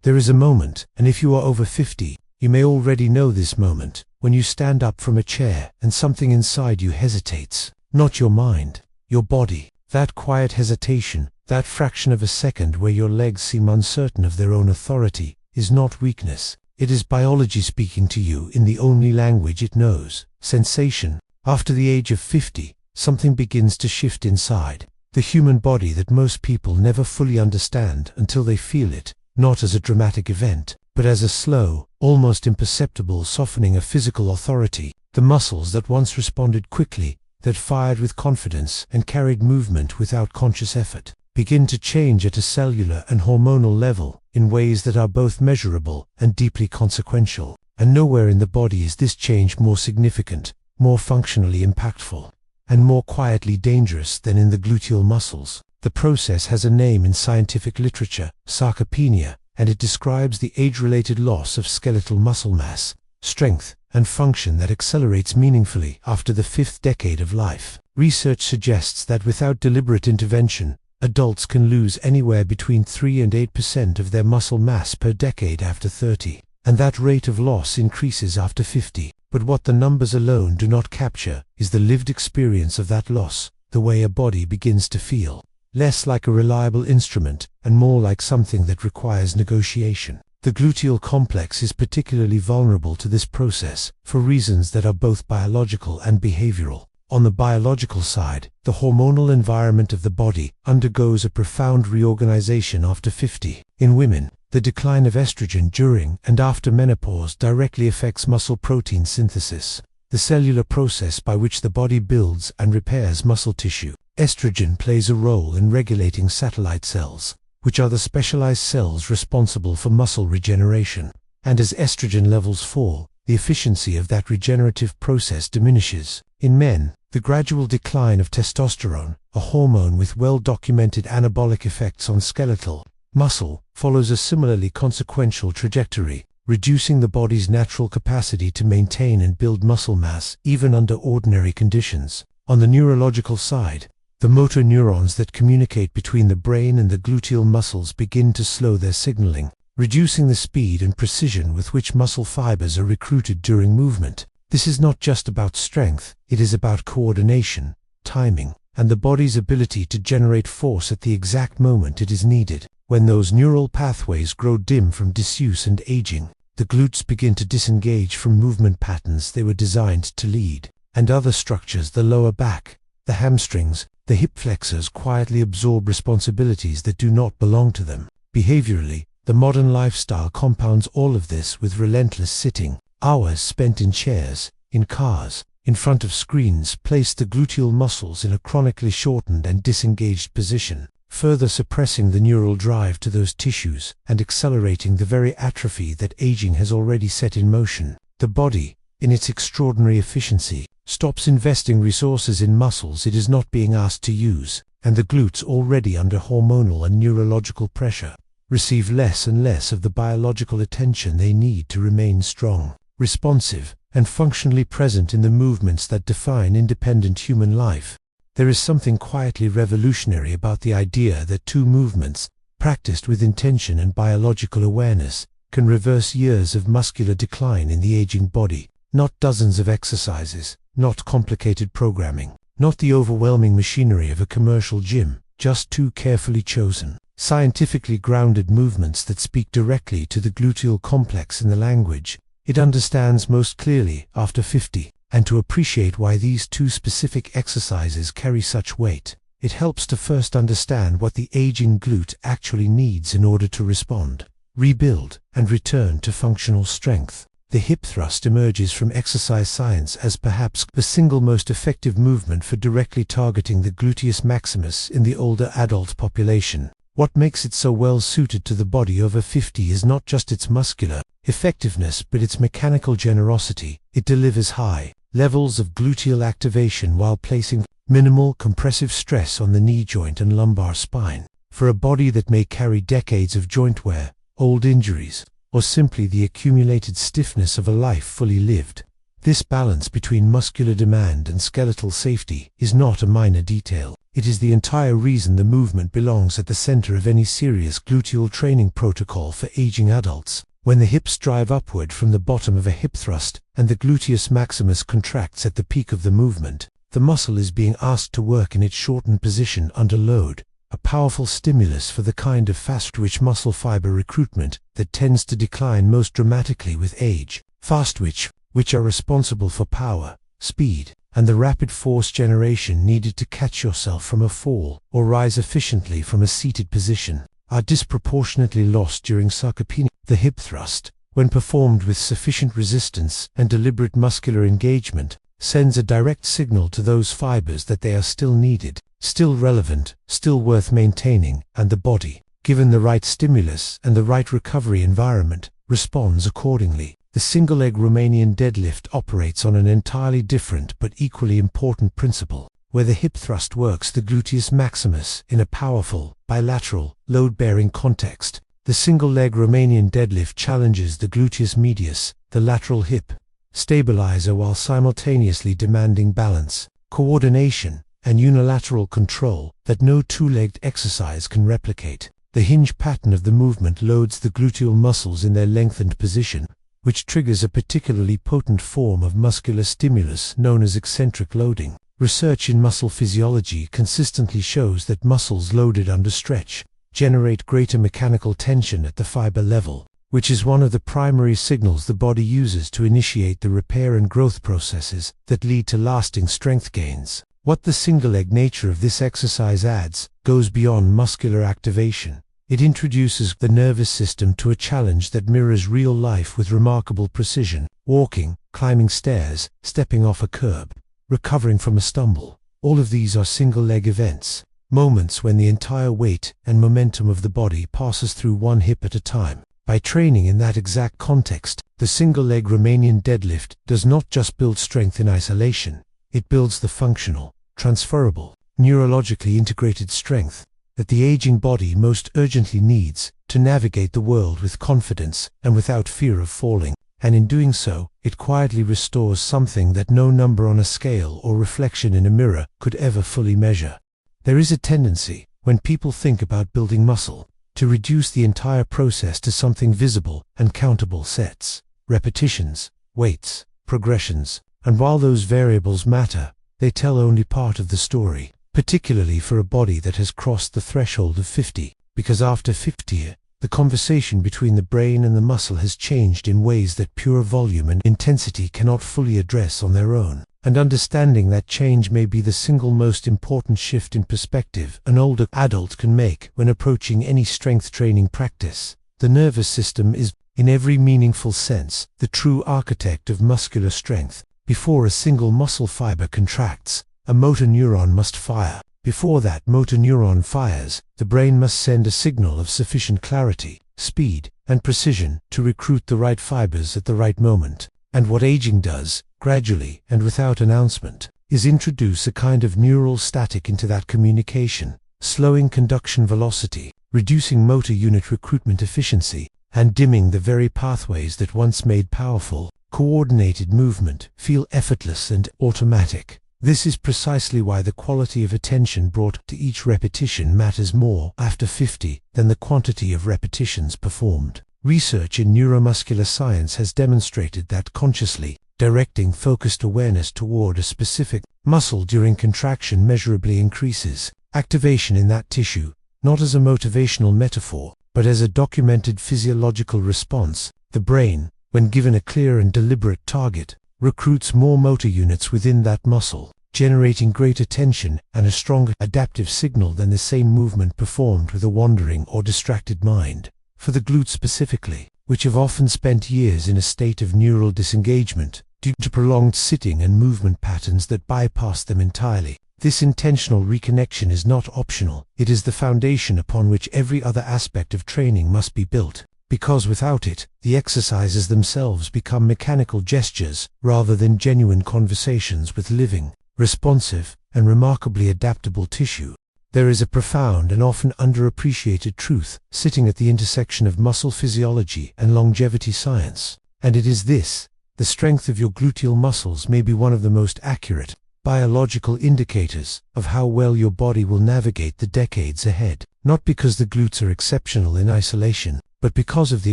There is a moment, and if you are over 50, you may already know this moment, when you stand up from a chair and something inside you hesitates. Not your mind, your body. That quiet hesitation, that fraction of a second where your legs seem uncertain of their own authority, is not weakness. It is biology speaking to you in the only language it knows. Sensation. After the age of 50, something begins to shift inside the human body that most people never fully understand until they feel it, not as a dramatic event, but as a slow, almost imperceptible softening of physical authority. The muscles that once responded quickly, that fired with confidence and carried movement without conscious effort, begin to change at a cellular and hormonal level in ways that are both measurable and deeply consequential. And nowhere in the body is this change more significant, more functionally impactful, and more quietly dangerous than in the gluteal muscles. The process has a name in scientific literature, sarcopenia, and it describes the age-related loss of skeletal muscle mass, strength, and function that accelerates meaningfully after the 5th decade of life. Research suggests that without deliberate intervention, adults can lose anywhere between 3 and 8% of their muscle mass per decade after 30, and that rate of loss increases after 50. But what the numbers alone do not capture is the lived experience of that loss, the way a body begins to feel less like a reliable instrument and more like something that requires negotiation. The gluteal complex is particularly vulnerable to this process for reasons that are both biological and behavioral. On the biological side, the hormonal environment of the body undergoes a profound reorganization after 50. In women, the decline of estrogen during and after menopause directly affects muscle protein synthesis, the cellular process by which the body builds and repairs muscle tissue. Estrogen plays a role in regulating satellite cells, which are the specialized cells responsible for muscle regeneration. And as estrogen levels fall, the efficiency of that regenerative process diminishes. In men, the gradual decline of testosterone, a hormone with well-documented anabolic effects on skeletal muscle, follows a similarly consequential trajectory, reducing the body's natural capacity to maintain and build muscle mass even under ordinary conditions. On the neurological side, the motor neurons that communicate between the brain and the gluteal muscles begin to slow their signaling, reducing the speed and precision with which muscle fibers are recruited during movement. This is not just about strength, it is about coordination, timing, and the body's ability to generate force at the exact moment it is needed. When those neural pathways grow dim from disuse and aging, the glutes begin to disengage from movement patterns they were designed to lead, and other structures, the lower back, the hamstrings, the hip flexors, quietly absorb responsibilities that do not belong to them. Behaviorally, the modern lifestyle compounds all of this with relentless sitting. Hours spent in chairs, in cars, in front of screens place the gluteal muscles in a chronically shortened and disengaged position, further suppressing the neural drive to those tissues and accelerating the very atrophy that aging has already set in motion. The body, in its extraordinary efficiency, stops investing resources in muscles it is not being asked to use, and the glutes, already under hormonal and neurological pressure, receive less and less of the biological attention they need to remain strong, responsive, and functionally present in the movements that define independent human life. There is something quietly revolutionary about the idea that 2 movements, practiced with intention and biological awareness, can reverse years of muscular decline in the aging body. Not dozens of exercises, not complicated programming, not the overwhelming machinery of a commercial gym, just 2 carefully chosen, scientifically grounded movements that speak directly to the gluteal complex in the language it understands most clearly after 50. And to appreciate why these 2 specific exercises carry such weight, it helps to first understand what the aging glute actually needs in order to respond, rebuild, and return to functional strength. The hip thrust emerges from exercise science as perhaps the single most effective movement for directly targeting the gluteus maximus in the older adult population. What makes it so well suited to the body over 50 is not just its muscular effectiveness but its mechanical generosity. It delivers high levels of gluteal activation while placing minimal compressive stress on the knee joint and lumbar spine. For a body that may carry decades of joint wear, old injuries, or simply the accumulated stiffness of a life fully lived, this balance between muscular demand and skeletal safety is not a minor detail. It is the entire reason the movement belongs at the center of any serious gluteal training protocol for aging adults. When the hips drive upward from the bottom of a hip thrust and the gluteus maximus contracts at the peak of the movement, the muscle is being asked to work in its shortened position under load, a powerful stimulus for the kind of fast-twitch muscle fiber recruitment that tends to decline most dramatically with age. Fast-twitch, which are responsible for power, speed, and the rapid force generation needed to catch yourself from a fall or rise efficiently from a seated position, are disproportionately lost during sarcopenia. The hip thrust, when performed with sufficient resistance and deliberate muscular engagement, sends a direct signal to those fibers that they are still needed, still relevant, still worth maintaining, and the body, given the right stimulus and the right recovery environment, responds accordingly. The single-leg Romanian deadlift operates on an entirely different but equally important principle, where the hip thrust works the gluteus maximus in a powerful, bilateral, load-bearing context. The single-leg Romanian deadlift challenges the gluteus medius, the lateral hip stabilizer, while simultaneously demanding balance, coordination, and unilateral control that no two-legged exercise can replicate. The hinge pattern of the movement loads the gluteal muscles in their lengthened position, which triggers a particularly potent form of muscular stimulus known as eccentric loading. Research in muscle physiology consistently shows that muscles loaded under stretch generate greater mechanical tension at the fiber level, which is one of the primary signals the body uses to initiate the repair and growth processes that lead to lasting strength gains. What the single-leg nature of this exercise adds goes beyond muscular activation. It introduces the nervous system to a challenge that mirrors real life with remarkable precision. Walking, climbing stairs, stepping off a curb, recovering from a stumble. All of these are single-leg events, moments when the entire weight and momentum of the body passes through one hip at a time. By training in that exact context, the single-leg Romanian deadlift does not just build strength in isolation, it builds the functional, transferable, neurologically integrated strength that the aging body most urgently needs to navigate the world with confidence and without fear of falling. And in doing so, it quietly restores something that no number on a scale or reflection in a mirror could ever fully measure. There is a tendency, when people think about building muscle, to reduce the entire process to something visible and countable: sets, repetitions, weights, progressions, and while those variables matter, they tell only part of the story, particularly for a body that has crossed the threshold of 50, because after 50, the conversation between the brain and the muscle has changed in ways that pure volume and intensity cannot fully address on their own. And understanding that change may be the single most important shift in perspective an older adult can make when approaching any strength training practice. The nervous system is, in every meaningful sense, the true architect of muscular strength. Before a single muscle fiber contracts, a motor neuron must fire. Before that motor neuron fires, the brain must send a signal of sufficient clarity, speed, and precision to recruit the right fibers at the right moment. And what aging does, gradually and without announcement, is introduce a kind of neural static into that communication, slowing conduction velocity, reducing motor unit recruitment efficiency, and dimming the very pathways that once made powerful, coordinated movement feel effortless and automatic. This is precisely why the quality of attention brought to each repetition matters more after 50 than the quantity of repetitions performed. Research in neuromuscular science has demonstrated that consciously directing focused awareness toward a specific muscle during contraction measurably increases activation in that tissue, not as a motivational metaphor, but as a documented physiological response. The brain, when given a clear and deliberate target, recruits more motor units within that muscle, generating greater tension and a stronger adaptive signal than the same movement performed with a wandering or distracted mind. For the glutes specifically, which have often spent years in a state of neural disengagement due to prolonged sitting and movement patterns that bypass them entirely, this intentional reconnection is not optional. It is the foundation upon which every other aspect of training must be built, because without it, the exercises themselves become mechanical gestures rather than genuine conversations with living, responsive, and remarkably adaptable tissue. There is a profound and often underappreciated truth sitting at the intersection of muscle physiology and longevity science, and it is this: the strength of your gluteal muscles may be one of the most accurate, biological indicators of how well your body will navigate the decades ahead. Not because the glutes are exceptional in isolation, but because of the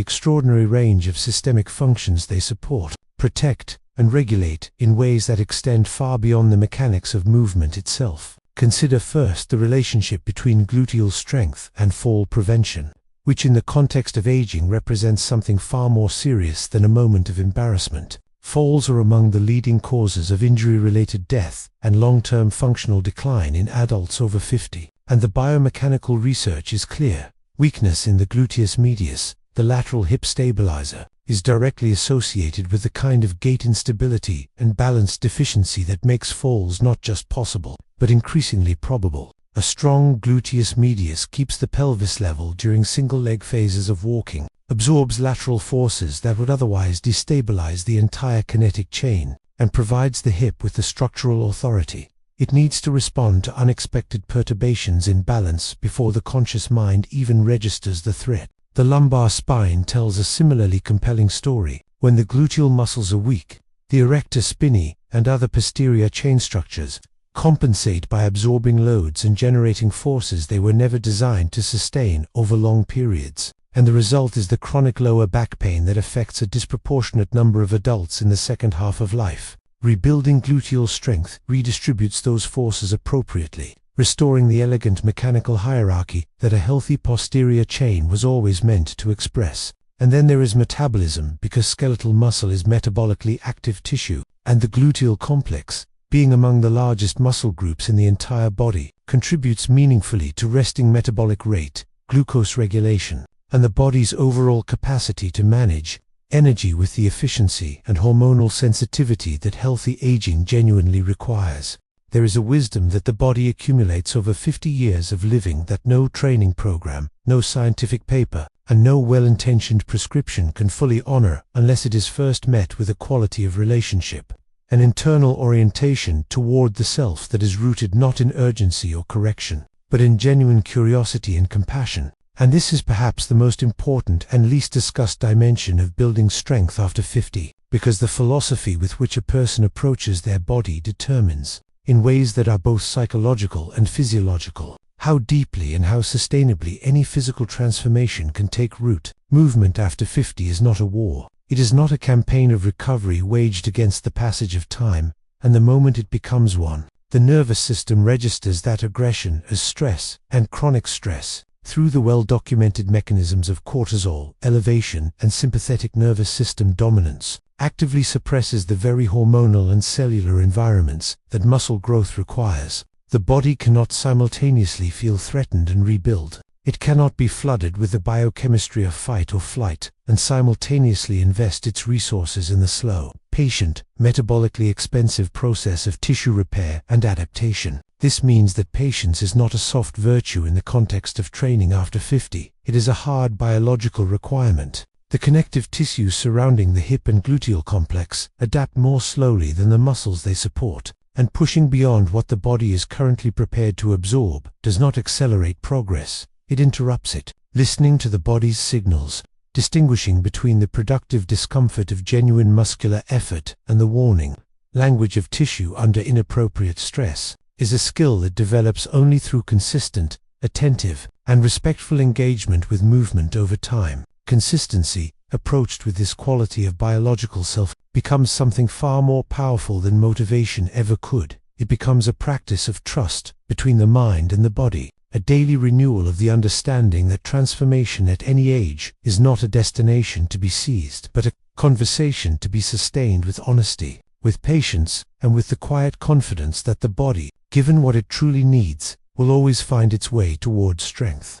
extraordinary range of systemic functions they support, protect, and regulate in ways that extend far beyond the mechanics of movement itself. Consider first the relationship between gluteal strength and fall prevention, which in the context of aging represents something far more serious than a moment of embarrassment. Falls are among the leading causes of injury-related death and long-term functional decline in adults over 50, and the biomechanical research is clear. Weakness in the gluteus medius, the lateral hip stabilizer, is directly associated with the kind of gait instability and balance deficiency that makes falls not just possible, but increasingly probable. A strong gluteus medius keeps the pelvis level during single-leg phases of walking, absorbs lateral forces that would otherwise destabilize the entire kinetic chain, and provides the hip with the structural authority it needs to respond to unexpected perturbations in balance before the conscious mind even registers the threat. The lumbar spine tells a similarly compelling story. When the gluteal muscles are weak, the erector spinae and other posterior chain structures compensate by absorbing loads and generating forces they were never designed to sustain over long periods. And the result is the chronic lower back pain that affects a disproportionate number of adults in the second half of life. Rebuilding gluteal strength redistributes those forces appropriately, restoring the elegant mechanical hierarchy that a healthy posterior chain was always meant to express. And then there is metabolism, because skeletal muscle is metabolically active tissue, and the gluteal complex, being among the largest muscle groups in the entire body, contributes meaningfully to resting metabolic rate, glucose regulation, and the body's overall capacity to manage energy with the efficiency and hormonal sensitivity that healthy aging genuinely requires. There is a wisdom that the body accumulates over 50 years of living that no training program, no scientific paper, and no well-intentioned prescription can fully honor unless it is first met with a quality of relationship, an internal orientation toward the self that is rooted not in urgency or correction, but in genuine curiosity and compassion. And this is perhaps the most important and least discussed dimension of building strength after 50, because the philosophy with which a person approaches their body determines, in ways that are both psychological and physiological, how deeply and how sustainably any physical transformation can take root. Movement after 50 is not a war. It is not a campaign of recovery waged against the passage of time, and the moment it becomes one, the nervous system registers that aggression as stress and chronic stress. Through the well-documented mechanisms of cortisol elevation and sympathetic nervous system dominance, actively suppresses the very hormonal and cellular environments that muscle growth requires. The body cannot simultaneously feel threatened and rebuild. It cannot be flooded with the biochemistry of fight or flight and simultaneously invest its resources in the slow, patient, metabolically expensive process of tissue repair and adaptation. This means that patience is not a soft virtue in the context of training after 50. It is a hard biological requirement. The connective tissues surrounding the hip and gluteal complex adapt more slowly than the muscles they support, and pushing beyond what the body is currently prepared to absorb does not accelerate progress. It interrupts it. Listening to the body's signals, distinguishing between the productive discomfort of genuine muscular effort and the warning language of tissue under inappropriate stress, is a skill that develops only through consistent, attentive, and respectful engagement with movement over time. Consistency, approached with this quality of biological self, becomes something far more powerful than motivation ever could. It becomes a practice of trust between the mind and the body, a daily renewal of the understanding that transformation at any age is not a destination to be seized, but a conversation to be sustained with honesty, with patience, and with the quiet confidence that the body, given what it truly needs, will always find its way towards strength.